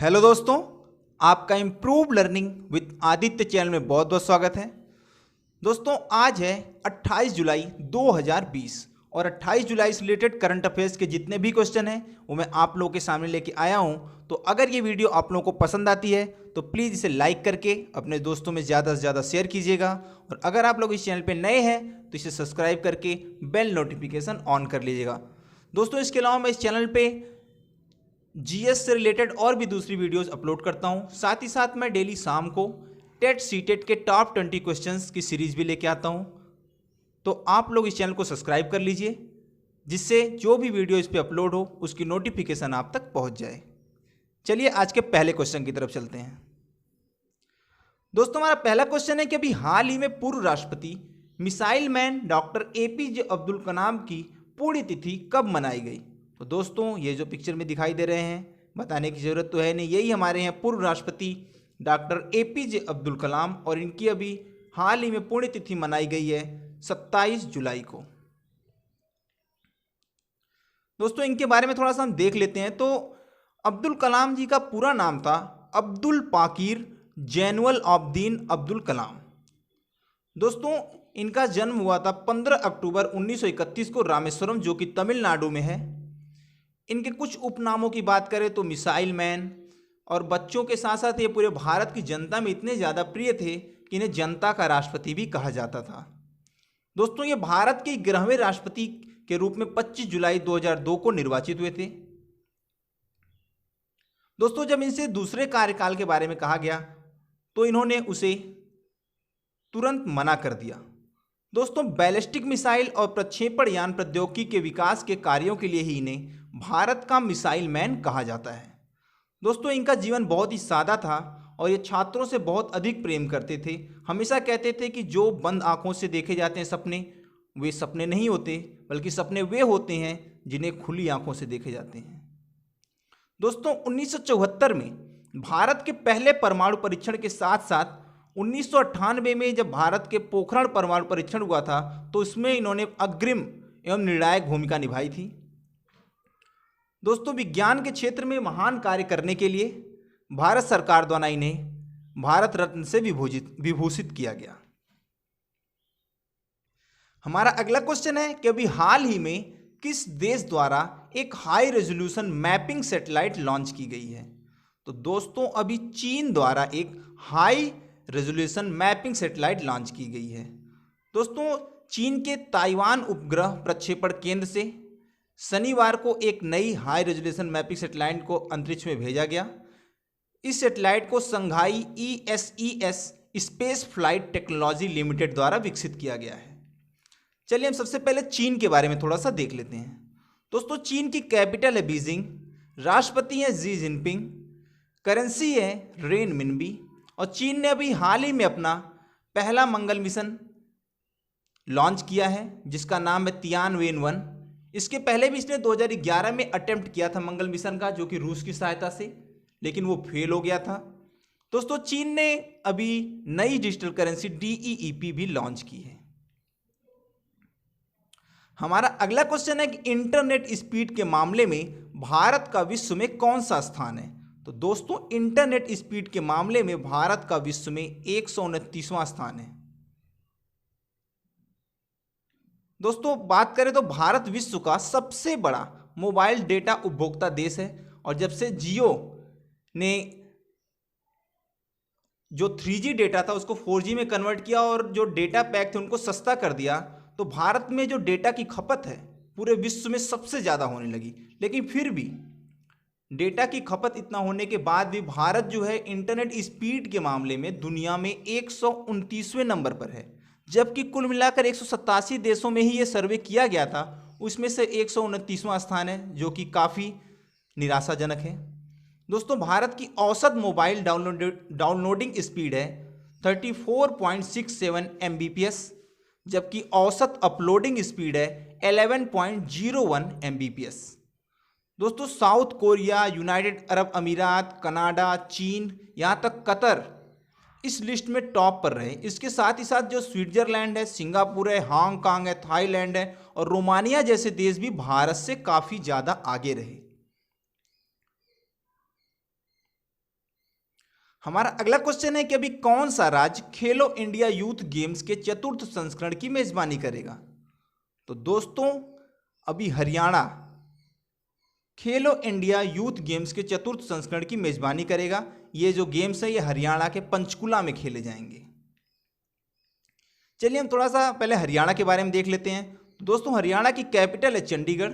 Hello दोस्तों, आपका improve learning with Aditya channel में बहुत बहुत स्वागत है। दोस्तों आज है 28 जुलाई 2020 और 28 जुलाई से रिलेटेड करंट अफेयर्स के जितने भी क्वेश्चन हैं वो मैं आप लोगों के सामने लेके आया हूं। तो अगर ये वीडियो आप लोगों को पसंद आती है तो प्लीज़ इसे लाइक करके अपने दोस्तों में ज़्यादा से ज़्यादा शेयर कीजिएगा और अगर आप लोग इस चैनल पर नए हैं तो इसे सब्सक्राइब करके बेल नोटिफिकेशन ऑन कर लीजिएगा। दोस्तों इसके अलावा मैं इस चैनल पर जीएस से रिलेटेड और भी दूसरी वीडियोस अपलोड करता हूं। साथ ही साथ मैं डेली शाम को टेट सीटेट के टॉप 20 क्वेश्चंस की सीरीज भी लेके आता हूं। तो आप लोग इस चैनल को सब्सक्राइब कर लीजिए जिससे जो भी वीडियो इस पे अपलोड हो उसकी नोटिफिकेशन आप तक पहुंच जाए। चलिए आज के पहले क्वेश्चन की तरफ चलते हैं। दोस्तों हमारा पहला क्वेश्चन है कि अभी हाल ही में पूर्व राष्ट्रपति missile man doctor APJ Abdul Kalam की पुण्यतिथि कब मनाई गई। तो दोस्तों ये जो पिक्चर में दिखाई दे रहे हैं बताने की ज़रूरत तो है नहीं, यही हमारे हैं पूर्व राष्ट्रपति डॉक्टर एपीजे अब्दुल कलाम और इनकी अभी हाल ही में पुण्यतिथि मनाई गई है 27 जुलाई को। दोस्तों इनके बारे में थोड़ा सा हम देख लेते हैं। तो अब्दुल कलाम जी का पूरा नाम था अब्दुल पाकीर जैनुअल आबदीन अब्दुल कलाम। दोस्तों इनका जन्म हुआ था 15 अक्टूबर 1931 को रामेश्वरम जो कि तमिलनाडु में है। इनके कुछ उपनामों की बात करें तो मिसाइल मैन, और बच्चों के साथ साथ ये पूरे भारत की जनता में इतने ज़्यादा प्रिय थे कि इन्हें जनता का राष्ट्रपति भी कहा जाता था। दोस्तों ये भारत के 11वें राष्ट्रपति के रूप में 25 जुलाई 2002 को निर्वाचित हुए थे। दोस्तों जब इनसे दूसरे कार्यकाल के बारे में कहा गया तो इन्होंने उसे तुरंत मना कर दिया। दोस्तों बैलिस्टिक मिसाइल और प्रक्षेपण यान प्रौद्योगिकी के विकास के कार्यों के लिए ही इन्हें भारत का मिसाइल मैन कहा जाता है। दोस्तों इनका जीवन बहुत ही सादा था और ये छात्रों से बहुत अधिक प्रेम करते थे। हमेशा कहते थे कि जो बंद आंखों से देखे जाते हैं सपने, वे सपने नहीं होते बल्कि सपने वे होते हैं जिन्हें खुली आंखों से देखे जाते हैं। दोस्तों 1974 में भारत के पहले परमाणु परीक्षण के साथ साथ 1998 में जब भारत के पोखरण परमाणु परीक्षण हुआ था तो इसमें इन्होंने अग्रिम एवं निर्णायक भूमिका निभाई थी। दोस्तों विज्ञान के क्षेत्र में महान कार्य करने के लिए भारत सरकार द्वारा इन्हें भारत रत्न से विभूषित किया गया। हमारा अगला क्वेश्चन है कि अभी हाल ही में किस देश द्वारा एक high resolution mapping satellite launch की गई है। तो दोस्तों अभी चीन द्वारा एक high resolution mapping satellite launch की गई है। दोस्तों चीन के ताइवान उपग्रह प्रक्षेपण केंद्र से शनिवार को एक नई हाई रेजोल्यूशन मैपिंग सैटेलाइट को अंतरिक्ष में भेजा गया। इस सैटेलाइट को संघाई ESES space flight technology limited द्वारा विकसित किया गया है। चलिए हम सबसे पहले चीन के बारे में थोड़ा सा देख लेते हैं। दोस्तों चीन की कैपिटल है बीजिंग, राष्ट्रपति हैं जी जिनपिंग, करेंसी है रेन मिनबी और चीन ने अभी हाल ही में अपना पहला मंगल मिशन लॉन्च किया है जिसका नाम है तियानवेन-1। इसके पहले भी इसने 2011 में अटेम्प्ट किया था मंगल मिशन का जो कि रूस की सहायता से, लेकिन वो फेल हो गया था। दोस्तों चीन ने अभी नई डिजिटल करेंसी DEEP भी लॉन्च की है। हमारा अगला क्वेश्चन है कि इंटरनेट स्पीड के मामले में भारत का विश्व में कौन सा स्थान है। तो दोस्तों इंटरनेट स्पीड के मामले में भारत का विश्व में 129वां स्थान है। दोस्तों बात करें तो भारत विश्व का सबसे बड़ा मोबाइल डेटा उपभोक्ता देश है और जब से जियो ने जो 3G डेटा था उसको 4G में कन्वर्ट किया और जो डेटा पैक थे उनको सस्ता कर दिया तो भारत में जो डेटा की खपत है पूरे विश्व में सबसे ज़्यादा होने लगी। लेकिन फिर भी डेटा की खपत इतना होने के बाद भी भारत जो है इंटरनेट स्पीड के मामले में दुनिया में 129वें नंबर पर है, जबकि कुल मिलाकर 187 देशों में ही ये सर्वे किया गया था, उसमें से 129वां स्थान है जो कि काफ़ी निराशाजनक है। दोस्तों भारत की औसत मोबाइल डाउनलोडिंग स्पीड है 34.67 Mbps, जबकि औसत अपलोडिंग स्पीड है 11.01 Mbps। दोस्तों साउथ कोरिया, यूनाइटेड अरब अमीरात, कनाडा, चीन, यहाँ तक कतर इस लिस्ट में टॉप पर रहे। इसके साथ ही साथ जो स्विट्जरलैंड है, सिंगापुर है, हांगकांग है, थाईलैंड है और रोमानिया जैसे देश भी भारत से काफ़ी ज़्यादा आगे रहे। हमारा अगला क्वेश्चन है कि अभी कौन सा राज्य खेलो इंडिया यूथ गेम्स के चतुर्थ संस्करण की मेजबानी करेगा। तो दोस्तों अभी हरियाणा खेलो इंडिया यूथ गेम्स के चतुर्थ संस्करण की मेजबानी करेगा। ये जो गेम्स है ये हरियाणा के पंचकुला में खेले जाएंगे। चलिए हम थोड़ा सा पहले हरियाणा के बारे में देख लेते हैं। दोस्तों हरियाणा की कैपिटल है चंडीगढ़,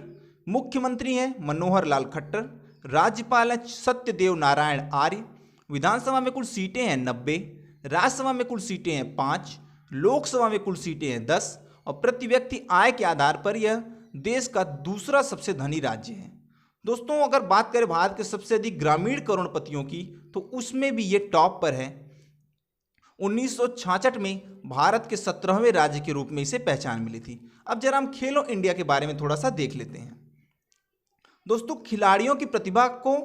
मुख्यमंत्री हैं मनोहर लाल खट्टर, राज्यपाल हैं सत्यदेव नारायण आर्य, विधानसभा में कुल सीटें हैं 90, राज्यसभा में कुल सीटें हैं 5, लोकसभा में कुल सीटें हैं 10 और प्रति व्यक्ति आय के आधार पर यह देश का दूसरा सबसे धनी राज्य है। दोस्तों अगर बात करें भारत के सबसे अधिक ग्रामीण करोड़पतियों की तो उसमें भी ये टॉप पर है। 1966 में भारत के 17वें राज्य के रूप में इसे पहचान मिली थी। अब जरा हम खेलो इंडिया के बारे में थोड़ा सा देख लेते हैं। दोस्तों खिलाड़ियों की प्रतिभा को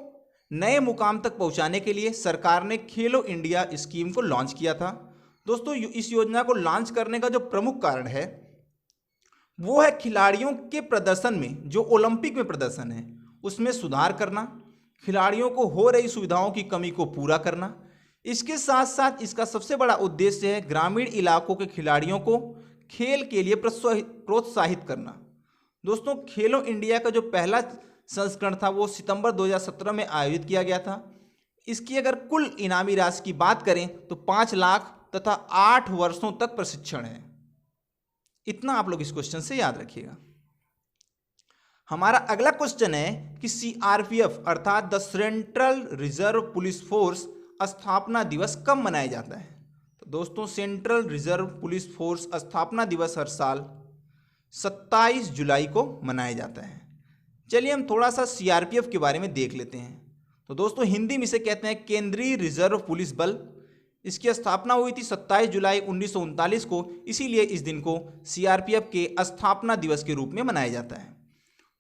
नए मुकाम तक पहुंचाने के लिए सरकार ने खेलो इंडिया स्कीम को लॉन्च किया था। दोस्तों इस योजना को लॉन्च करने का जो प्रमुख कारण है वो है खिलाड़ियों के प्रदर्शन में, जो ओलंपिक में प्रदर्शन है उसमें सुधार करना, खिलाड़ियों को हो रही सुविधाओं की कमी को पूरा करना। इसके साथ साथ इसका सबसे बड़ा उद्देश्य है ग्रामीण इलाकों के खिलाड़ियों को खेल के लिए प्रोत्साहित करना। दोस्तों खेलो इंडिया का जो पहला संस्करण था वो सितंबर 2017 में आयोजित किया गया था। इसकी अगर कुल इनामी राशि की बात करें तो 5 लाख तथा 8 वर्षों तक प्रशिक्षण है। इतना आप लोग इस क्वेश्चन से याद रखिएगा। हमारा अगला क्वेश्चन है कि सीआरपीएफ अर्थात the central reserve police force स्थापना दिवस कब मनाया जाता है। तो दोस्तों सेंट्रल रिजर्व पुलिस फोर्स स्थापना दिवस हर साल 27 जुलाई को मनाया जाता है। चलिए हम थोड़ा सा सीआरपीएफ के बारे में देख लेते हैं। तो दोस्तों हिंदी में इसे कहते हैं केंद्रीय रिजर्व पुलिस बल। इसकी स्थापना हुई थी 27 जुलाई 1939 को, इसीलिए इस दिन को सीआरपीएफ के स्थापना दिवस के रूप में मनाया जाता है।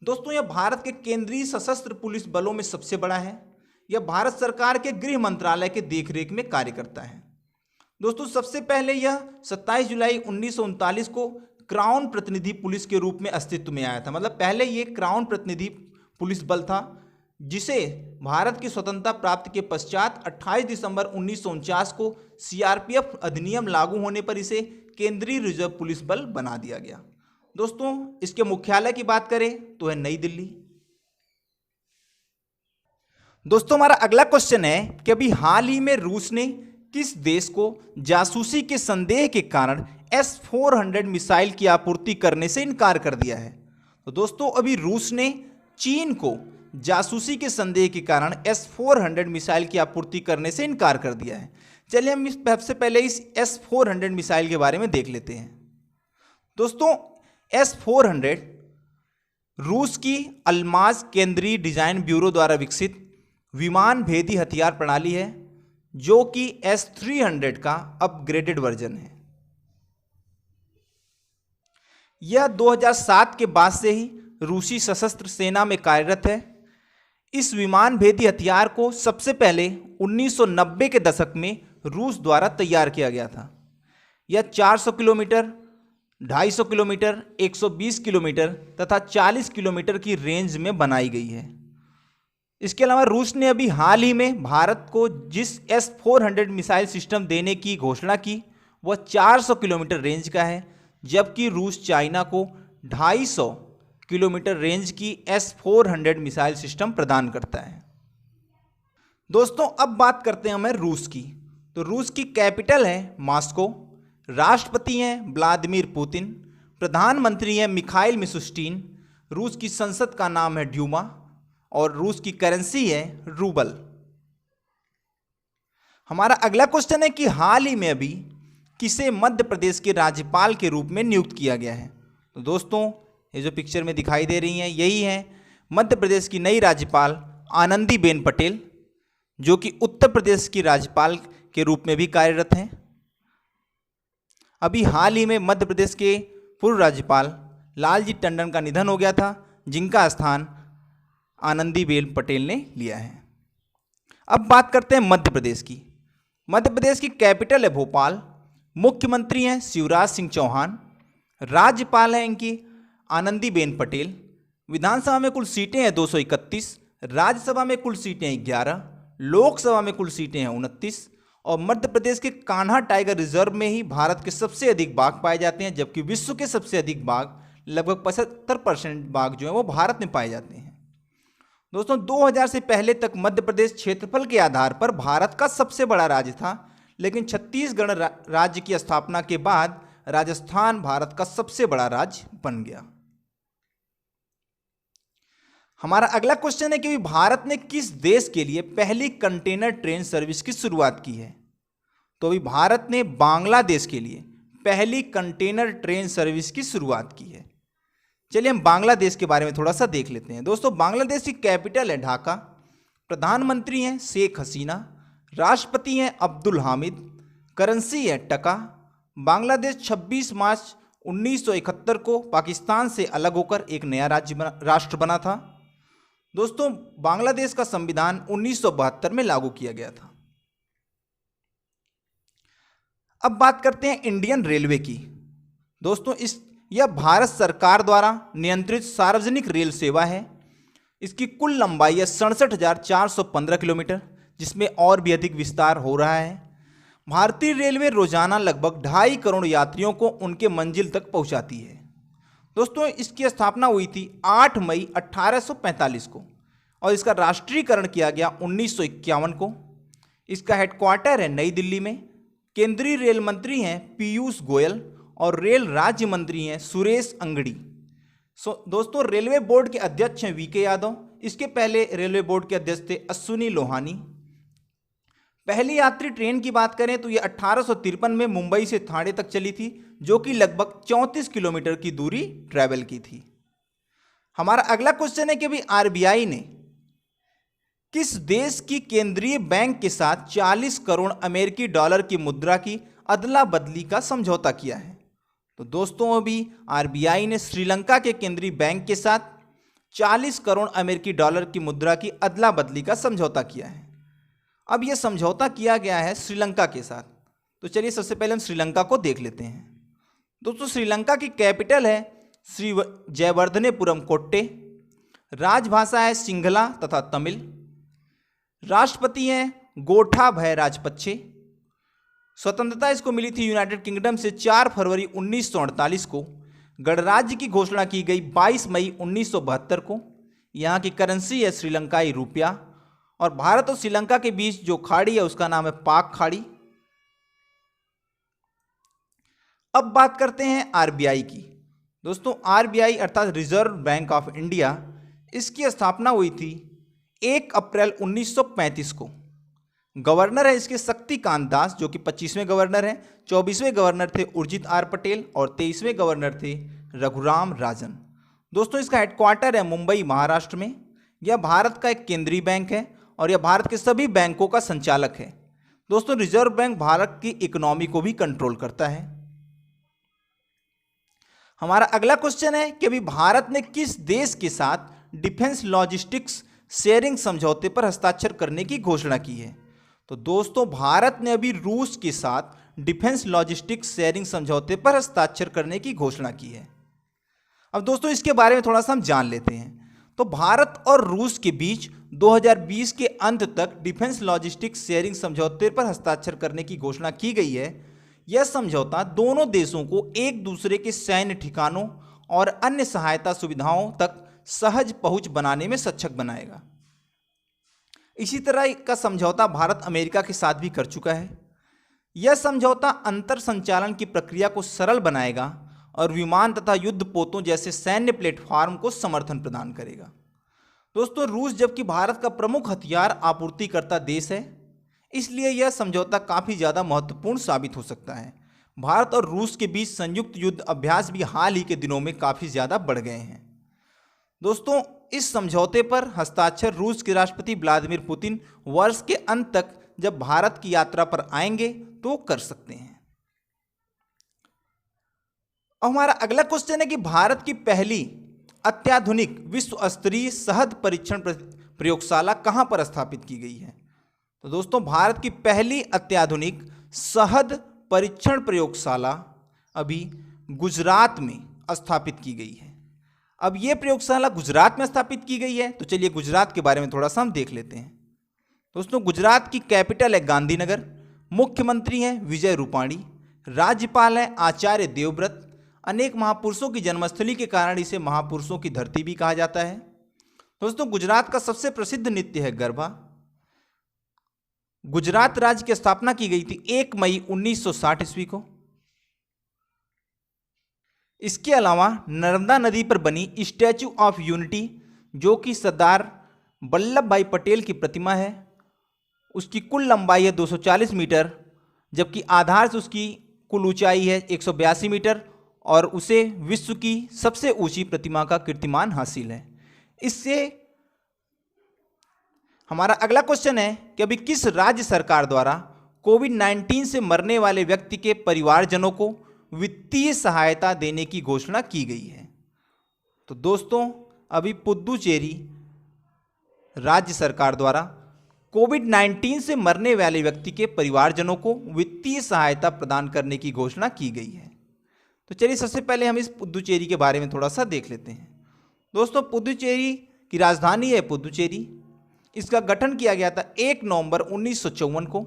दोस्तों यह भारत के केंद्रीय सशस्त्र पुलिस बलों में सबसे बड़ा है। यह भारत सरकार के गृह मंत्रालय के देखरेख में कार्य करता है। दोस्तों सबसे पहले यह 27 जुलाई 1939 को क्राउन प्रतिनिधि पुलिस के रूप में अस्तित्व में आया था। मतलब पहले ये क्राउन प्रतिनिधि पुलिस बल था, जिसे भारत की स्वतंत्रता प्राप्ति के पश्चात 28 दिसंबर 1949 को सीआरपीएफ अधिनियम लागू होने पर इसे केंद्रीय रिजर्व पुलिस बल बना दिया गया। दोस्तों इसके मुख्यालय की बात करें तो है नई दिल्ली। दोस्तों हमारा अगला क्वेश्चन है कि अभी हाल ही में रूस ने किस देश को जासूसी के संदेह के कारण S-400 मिसाइल की आपूर्ति करने से इनकार कर दिया है। तो दोस्तों अभी रूस ने चीन को जासूसी के संदेह के कारण S-400 मिसाइल की आपूर्ति करने से इनकार कर दिया है। चलिए हम सबसे पहले इस S-400 मिसाइल के बारे में देख लेते हैं। दोस्तों S-400 रूस की अल्माज केंद्रीय डिजाइन ब्यूरो द्वारा विकसित विमान भेदी हथियार प्रणाली है, जो कि S-300 का अपग्रेडेड वर्जन है। यह 2007 के बाद से ही रूसी सशस्त्र सेना में कार्यरत है। इस विमान भेदी हथियार को सबसे पहले 1990 के दशक में रूस द्वारा तैयार किया गया था। यह 400 किलोमीटर, 250 किलोमीटर, 120 किलोमीटर तथा 40 किलोमीटर की रेंज में बनाई गई है। इसके अलावा रूस ने अभी हाल ही में भारत को जिस S-400 मिसाइल सिस्टम देने की घोषणा की वह 400 किलोमीटर रेंज का है, जबकि रूस चाइना को 250 किलोमीटर रेंज की S-400 मिसाइल सिस्टम प्रदान करता है। दोस्तों अब बात करते हैं हमें रूस की। तो रूस की कैपिटल है मॉस्को, राष्ट्रपति हैं व्लादिमीर पुतिन, प्रधानमंत्री हैं मिखाइल मिशुस्टिन, रूस की संसद का नाम है ड्यूमा और रूस की करेंसी है रूबल। हमारा अगला क्वेश्चन है कि हाल ही में अभी किसे मध्य प्रदेश के राज्यपाल के रूप में नियुक्त किया गया है। तो दोस्तों ये जो पिक्चर में दिखाई दे रही हैं यही है मध्य प्रदेश की नई राज्यपाल आनंदीबेन पटेल, जो कि उत्तर प्रदेश की राज्यपाल के रूप में भी कार्यरत हैं। अभी हाल ही में मध्य प्रदेश के पूर्व राज्यपाल लालजी टंडन का निधन हो गया था, जिनका स्थान आनंदीबेन पटेल ने लिया है। अब बात करते हैं मध्य प्रदेश की। मध्य प्रदेश की कैपिटल है भोपाल, मुख्यमंत्री हैं शिवराज सिंह चौहान, राज्यपाल हैं इनकी आनंदीबेन पटेल, विधानसभा में कुल सीटें हैं 231, राज्यसभा में कुल सीटें हैं 11, लोकसभा में कुल सीटें हैं 29 और मध्य प्रदेश के कान्हा टाइगर रिजर्व में ही भारत के सबसे अधिक बाघ पाए जाते हैं, जबकि विश्व के सबसे अधिक बाघ लगभग 75% बाघ जो है वो भारत में पाए जाते हैं। दोस्तों 2000 से पहले तक मध्य प्रदेश क्षेत्रफल के आधार पर भारत का सबसे बड़ा राज्य था, लेकिन छत्तीसगढ़ राज्य की स्थापना के बाद राजस्थान भारत का सबसे बड़ा राज्य बन गया। हमारा अगला क्वेश्चन है कि भारत ने किस देश के लिए पहली कंटेनर ट्रेन सर्विस की शुरुआत की है? तो अभी भारत ने बांग्लादेश के लिए पहली कंटेनर ट्रेन सर्विस की शुरुआत की है। चलिए हम बांग्लादेश के बारे में थोड़ा सा देख लेते हैं। दोस्तों मांग्लादेश की कैपिटल है ढाका, प्रधानमंत्री हैं शेख हसीना, राष्ट्रपति हैं अब्दुल हामिद, करेंसी है टका। बांग्लादेश 26 मार्च 1971 को पाकिस्तान से अलग होकर एक नया राष्ट्र बना था। दोस्तों बांग्लादेश का संविधान 1972 में लागू किया गया था। अब बात करते हैं इंडियन रेलवे की। दोस्तों यह भारत सरकार द्वारा नियंत्रित सार्वजनिक रेल सेवा है। इसकी कुल लंबाई है 67,415 किलोमीटर, जिसमें और भी अधिक विस्तार हो रहा है। भारतीय रेलवे रोजाना लगभग 2.5 करोड़ यात्रियों को उनके मंजिल तक पहुंचाती है। दोस्तों इसकी स्थापना हुई थी 8 मई 1845 को और इसका राष्ट्रीयकरण किया गया 1951 को। इसका हेडक्वार्टर है नई दिल्ली में। केंद्रीय रेल मंत्री हैं पीयूष गोयल और रेल राज्य मंत्री हैं सुरेश अंगड़ी। दोस्तों रेलवे बोर्ड के अध्यक्ष हैं वीके यादव। इसके पहले रेलवे बोर्ड के अध्यक्ष थे अश्विनी लोहानी। पहली यात्री ट्रेन की बात करें तो ये 1853 में मुंबई से ठाणे तक चली थी, जो कि लगभग 34 किलोमीटर की दूरी ट्रैवल की थी। हमारा अगला क्वेश्चन है कि भाई आरबीआई ने किस देश की केंद्रीय बैंक के साथ 40 करोड़ अमेरिकी डॉलर की मुद्रा की अदला बदली का समझौता किया है? तो दोस्तों अभी आरबीआई ने श्रीलंका के केंद्रीय बैंक के साथ 40 करोड़ अमेरिकी डॉलर की मुद्रा की अदला बदली का समझौता किया है। अब यह समझौता किया गया है श्रीलंका के साथ। तो चलिए सबसे पहले हम श्रीलंका को देख लेते हैं। दोस्तों श्रीलंका की कैपिटल है श्री जयवर्धनेपुरम कोट्टे। राजभाषा है सिंघला तथा तमिल। राष्ट्रपति हैं गोठाभय राजपक्षे। स्वतंत्रता इसको मिली थी यूनाइटेड किंगडम से 4 फरवरी 1948 को। गणराज्य की घोषणा की गई 22 मई 1972 को। यहाँ की करेंसी है श्रीलंकाई रुपया और भारत और श्रीलंका के बीच जो खाड़ी है उसका नाम है पाक खाड़ी। अब बात करते हैं आरबीआई की। दोस्तों आरबीआई अर्थात रिजर्व बैंक ऑफ इंडिया, इसकी स्थापना हुई थी 1 अप्रैल 1935 को। गवर्नर है इसके शक्तिकांत दास, जो कि 25वें गवर्नर हैं। 24वें गवर्नर थे उर्जित आर पटेल और 23वें गवर्नर थे रघुराम राजन। दोस्तों इसका हेडक्वार्टर है मुंबई महाराष्ट्र में। यह भारत का एक केंद्रीय बैंक है और यह भारत के सभी बैंकों का संचालक है। दोस्तों रिजर्व बैंक भारत की इकोनॉमी को भी कंट्रोल करता है। हमारा अगला क्वेश्चन है कि अभी भारत ने किस देश के साथ डिफेंस लॉजिस्टिक्स शेयरिंग समझौते पर हस्ताक्षर करने की घोषणा की है? तो दोस्तों भारत ने अभी रूस के साथ डिफेंस लॉजिस्टिक्स शेयरिंग समझौते पर हस्ताक्षर करने की घोषणा की है। अब दोस्तों इसके बारे में थोड़ा सा हम जान लेते हैं। तो भारत और रूस के बीच 2020 के अंत तक डिफेंस लॉजिस्टिक्स शेयरिंग समझौते पर हस्ताक्षर करने की घोषणा की गई है। यह समझौता दोनों देशों को एक दूसरे के सैन्य ठिकानों और अन्य सहायता सुविधाओं तक सहज पहुंच बनाने में सक्षम बनाएगा। इसी तरह का समझौता भारत अमेरिका के साथ भी कर चुका है। यह समझौता अंतर संचालन की प्रक्रिया को सरल बनाएगा और विमान तथा युद्धपोतों जैसे सैन्य प्लेटफॉर्म को समर्थन प्रदान करेगा। दोस्तों रूस जबकि भारत का प्रमुख हथियार आपूर्तिकर्ता देश है, इसलिए यह समझौता काफ़ी ज़्यादा महत्वपूर्ण साबित हो सकता है। भारत और रूस के बीच संयुक्त युद्ध अभ्यास भी हाल ही के दिनों में काफ़ी ज़्यादा बढ़ गए हैं। दोस्तों इस समझौते पर हस्ताक्षर रूस के राष्ट्रपति व्लादिमीर पुतिन वर्ष के अंत तक जब भारत की यात्रा पर आएंगे तो कर सकते हैं। हमारा अगला क्वेश्चन है कि भारत की पहली अत्याधुनिक विश्व स्तरीय शहद परीक्षण प्रयोगशाला कहां पर स्थापित की गई है? तो दोस्तों भारत की पहली अत्याधुनिक शहद परीक्षण प्रयोगशाला अभी गुजरात में स्थापित की गई है। अब यह प्रयोगशाला गुजरात में स्थापित की गई है, तो चलिए गुजरात के बारे में थोड़ा सा हम देख लेते हैं। दोस्तों गुजरात की कैपिटल है गांधीनगर। मुख्यमंत्री हैं विजय रूपाणी, राज्यपाल हैं आचार्य देवव्रत। अनेक महापुरुषों की जन्मस्थली के कारण इसे महापुरुषों की धरती भी कहा जाता है। दोस्तों, गुजरात का सबसे प्रसिद्ध नृत्य है गरबा। गुजरात राज्य की स्थापना की गई थी 1 मई 1960 ईस्वी को। इसके अलावा नर्मदा नदी पर बनी स्टैच्यू ऑफ यूनिटी, जो कि सरदार वल्लभ भाई पटेल की प्रतिमा है, उसकी कुल लंबाई है 240 मीटर, जबकि आधार से उसकी कुल ऊंचाई है 182 मीटर और उसे विश्व की सबसे ऊंची प्रतिमा का कीर्तिमान हासिल है। इससे हमारा अगला क्वेश्चन है कि अभी किस राज्य सरकार द्वारा कोविड-19 से मरने वाले व्यक्ति के परिवारजनों को वित्तीय सहायता देने की घोषणा की गई है? तो दोस्तों, अभी पुदुचेरी राज्य सरकार द्वारा कोविड-19 से मरने वाले व्यक्ति के परिवारजनों को वित्तीय सहायता प्रदान करने की घोषणा की गई है। तो चलिए सबसे पहले हम इस पुदुचेरी के बारे में थोड़ा सा देख लेते हैं। दोस्तों, पुदुचेरी की राजधानी है पुदुचेरी। इसका गठन किया गया था 1 नवंबर 1954 को।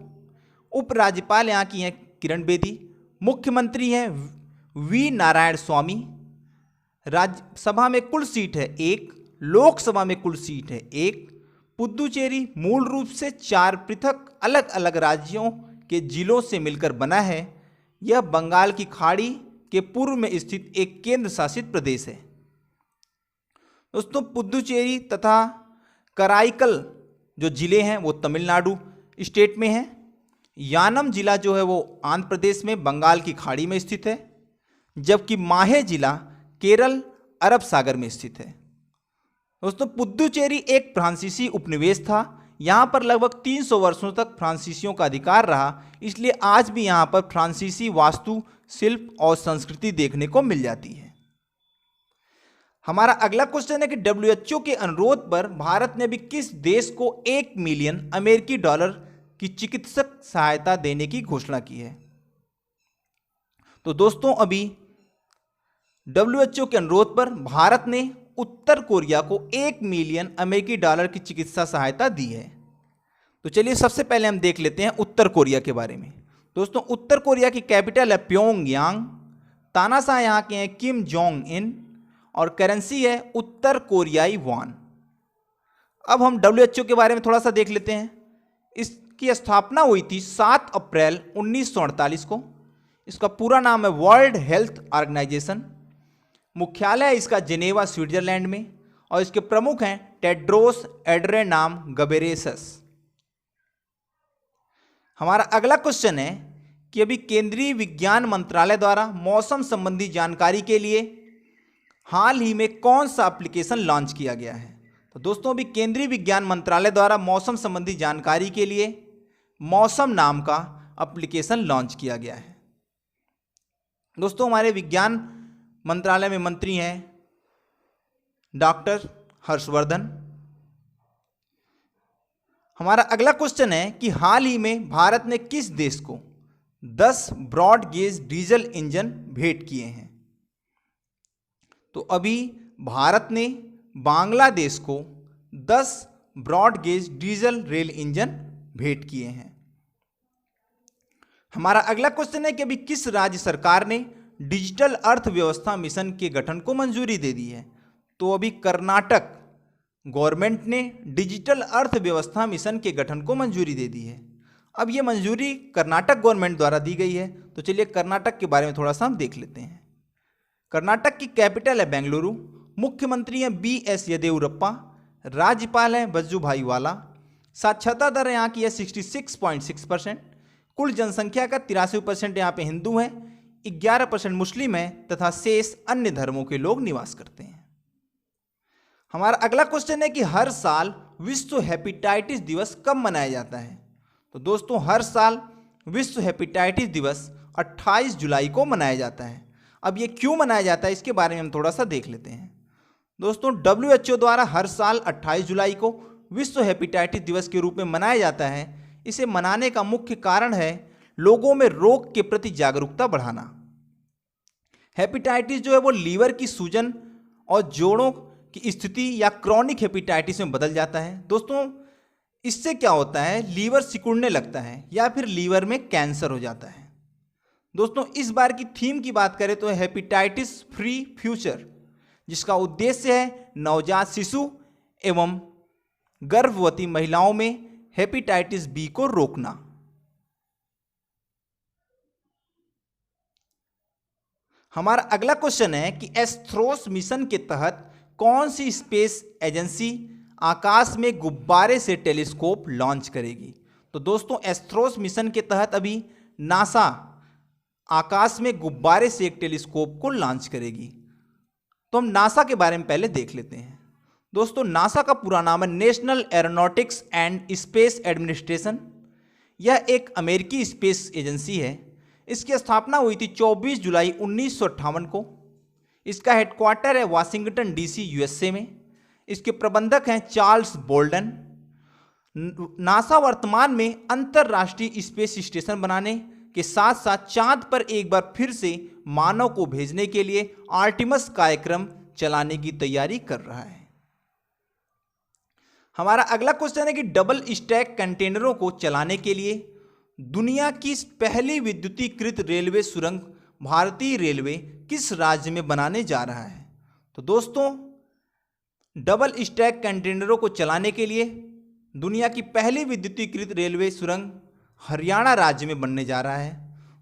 उपराज्यपाल यहाँ की हैं किरण बेदी, मुख्यमंत्री हैं वी नारायण स्वामी। राज्यसभा में कुल सीट है 1, लोकसभा में कुल सीट है 1। पुदुचेरी मूल रूप से 4 पृथक अलग अलग राज्यों के जिलों से मिलकर बना है। यह बंगाल की खाड़ी के पूर्व में स्थित एक केंद्र शासित प्रदेश है। दोस्तों, पुदुचेरी तथा कराईकल जो जिले हैं वो तमिलनाडु स्टेट में हैं। यानम जिला जो है वो आंध्र प्रदेश में बंगाल की खाड़ी में स्थित है, जबकि माहे जिला केरल अरब सागर में स्थित है। दोस्तों, पुदुचेरी एक फ्रांसीसी उपनिवेश था। यहाँ पर लगभग 300 वर्षों तक फ्रांसीसियों का अधिकार रहा, इसलिए आज भी यहाँ पर फ्रांसीसी वास्तु, शिल्प और संस्कृति देखने को मिल जाती है। हमारा अगला क्वेश्चन है कि WHO के अनुरोध पर भारत ने अभी किस देश को 1 मिलियन अमेरिकी डॉलर की चिकित्सक सहायता देने की घोषणा की है? तो दोस्तों, अभी WHO के अनुरोध पर भारत ने उत्तर कोरिया को 1 मिलियन अमेरिकी डॉलर की चिकित्सा सहायता दी है। तो चलिए सबसे पहले हम देख लेते हैं उत्तर कोरिया के बारे में। दोस्तों, उत्तर कोरिया की कैपिटल है प्योंगयांग। तानाशाह यहाँ के हैं किम जोंग इन और करेंसी है उत्तर कोरियाई वॉन। अब हम WHO के बारे में थोड़ा सा देख लेते हैं। इसकी स्थापना हुई थी 7 अप्रैल 1948 को। इसका पूरा नाम है वर्ल्ड हेल्थ ऑर्गेनाइजेशन। मुख्यालय है इसका जेनेवा स्विट्जरलैंड में और इसके प्रमुख हैं टेड्रोस एड्रेनाम गब्रेयेसस। हमारा अगला क्वेश्चन है कि अभी केंद्रीय विज्ञान मंत्रालय द्वारा मौसम संबंधी जानकारी के लिए हाल ही में कौन सा एप्लीकेशन लॉन्च किया गया है? तो दोस्तों, अभी केंद्रीय विज्ञान मंत्रालय द्वारा मौसम संबंधी जानकारी के लिए मौसम नाम का एप्लीकेशन लॉन्च किया गया है। दोस्तों, हमारे विज्ञान मंत्रालय में मंत्री हैं डॉक्टर हर्षवर्धन। हमारा अगला क्वेश्चन है कि हाल ही में भारत ने किस देश को 10 ब्रॉड गेज डीजल इंजन भेंट किए हैं? तो अभी भारत ने बांग्लादेश को 10 broad gauge diesel rail engine भेंट किए हैं। हमारा अगला क्वेश्चन है कि अभी किस राज्य सरकार ने डिजिटल अर्थव्यवस्था मिशन के गठन को मंजूरी दे दी है? तो अभी कर्नाटक गवर्नमेंट ने डिजिटल अर्थव्यवस्था मिशन के गठन को मंजूरी दे दी है। अब ये मंजूरी कर्नाटक गवर्नमेंट द्वारा दी गई है। तो चलिए कर्नाटक के बारे में थोड़ा सा हम देख लेते हैं। कर्नाटक की कैपिटल है बेंगलुरु। मुख्यमंत्री हैं BS येदियुरप्पा। राज्यपाल हैं वजुभाई वाला। साक्षरता दर यहाँ की है 66.6%। कुल जनसंख्या का 83% यहाँ पे हिंदू हैं, 11% मुस्लिम हैं तथा शेष अन्य धर्मों के लोग निवास करते हैं। हमारा अगला क्वेश्चन है कि हर साल विश्व हेपेटाइटिस दिवस कब मनाया जाता है? तो दोस्तों, हर साल विश्व हेपेटाइटिस दिवस 28 जुलाई को मनाया जाता है। अब ये क्यों मनाया जाता है इसके बारे में हम थोड़ा सा देख लेते हैं। दोस्तों, WHO द्वारा हर साल 28 जुलाई को विश्व हेपेटाइटिस दिवस के रूप में मनाया जाता है। इसे मनाने का मुख्य कारण है लोगों में रोग के प्रति जागरूकता बढ़ाना। हेपेटाइटिस जो है वो लीवर की सूजन और जोड़ों की स्थिति या क्रॉनिक हेपेटाइटिस में बदल जाता है। दोस्तों, इससे क्या होता है, लीवर सिकुड़ने लगता है या फिर लीवर में कैंसर हो जाता है। दोस्तों इस बार की थीम की बात करें तो हेपेटाइटिस फ्री फ्यूचर, जिसका उद्देश्य है नवजात शिशु एवं गर्भवती महिलाओं में हेपेटाइटिस बी को रोकना। हमारा अगला क्वेश्चन है कि एस्ट्रोस मिशन के तहत कौन सी स्पेस एजेंसी आकाश में गुब्बारे से टेलीस्कोप लॉन्च करेगी। तो दोस्तों एस्ट्रोस मिशन के तहत अभी नासा आकाश में गुब्बारे से एक टेलीस्कोप को लॉन्च करेगी। तो हम नासा के बारे में पहले देख लेते हैं। दोस्तों नासा का पूरा नाम है national aeronautics and space administration. यह एक अमेरिकी स्पेस एजेंसी है। इसकी स्थापना हुई थी 24 जुलाई 1958 को। इसका हेडक्वार्टर है वाशिंगटन डीसी यूएसए में। इसके प्रबंधक हैं चार्ल्स बोल्डन। नासा वर्तमान में अंतरराष्ट्रीय स्पेस स्टेशन बनाने के साथ साथ चांद पर एक बार फिर से मानव को भेजने के लिए आर्टिमस कार्यक्रम चलाने की तैयारी कर रहा है। हमारा अगला क्वेश्चन है कि डबल स्टैक कंटेनरों को चलाने के लिए दुनिया की पहली विद्युतीकृत रेलवे सुरंग भारतीय रेलवे किस राज्य में बनाने जा रहा है। तो दोस्तों डबल स्टैक कंटेनरों को चलाने के लिए दुनिया की पहली विद्युतीकृत रेलवे सुरंग हरियाणा राज्य में बनने जा रहा है।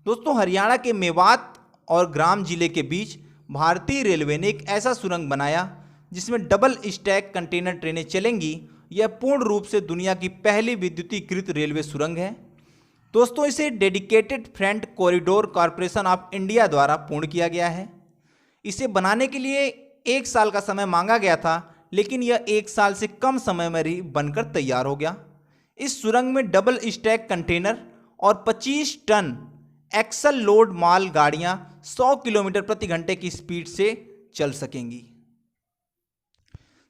दोस्तों हरियाणा के मेवात और ग्राम जिले के बीच भारतीय रेलवे ने एक ऐसा सुरंग बनाया जिसमें डबल स्टैक कंटेनर ट्रेनें चलेंगी। यह पूर्ण रूप से दुनिया की पहली विद्युतीकृत रेलवे सुरंग है। दोस्तों इसे dedicated front corridor corporation of India द्वारा पूर्ण किया गया है। इसे बनाने के लिए 1 साल का समय मांगा गया था, लेकिन यह 1 साल से कम समय में ही बनकर तैयार हो गया। इस सुरंग में डबल स्टैक कंटेनर और 25 टन एक्सल लोड माल गाड़ियां 100 किलोमीटर प्रति घंटे की स्पीड से चल सकेंगी।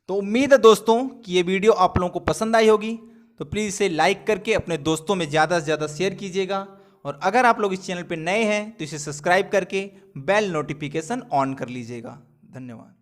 तो उम्मीद है दोस्तों कि ये वीडियो आप लोगों को पसंद आई होगी। तो प्लीज़ इसे लाइक करके अपने दोस्तों में ज़्यादा से ज़्यादा शेयर कीजिएगा। और अगर आप लोग इस चैनल पर नए हैं तो इसे सब्सक्राइब करके बेल नोटिफिकेशन ऑन कर लीजिएगा। धन्यवाद।